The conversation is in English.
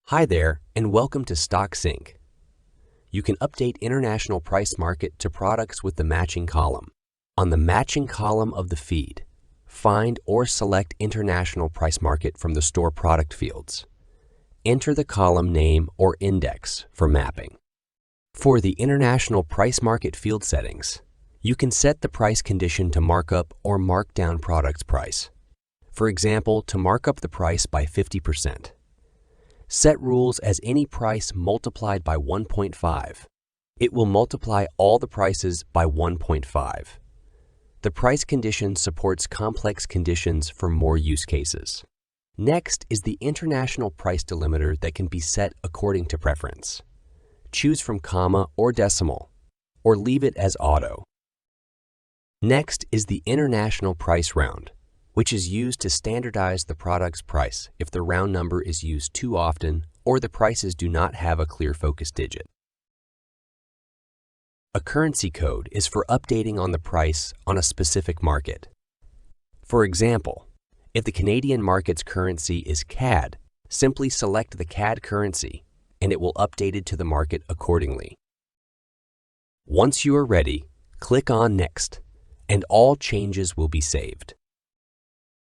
Hi there, and welcome to Stock Sync. You can update International Price Market to products with the matching column. On the matching column of the feed, find or select International Price Market from the Store Product fields. Enter the column name or index for mapping. For the International Price Market field settings, you can set the price condition to markup or mark down product's price. For example, to mark up the price by 50%. Set rules as any price multiplied by 1.5. It will multiply all the prices by 1.5. The price condition supports complex conditions for more use cases. Next is the international price delimiter that can be set according to preference. Choose from comma or decimal, or leave it as auto. Next is the international price round, which is used to standardize the product's price if the round number is used too often or the prices do not have a clear focus digit. A currency code is for updating on the price on a specific market. For example, if the Canadian market's currency is CAD, simply select the CAD currency and it will update it to the market accordingly. Once you are ready, click on Next, and all changes will be saved.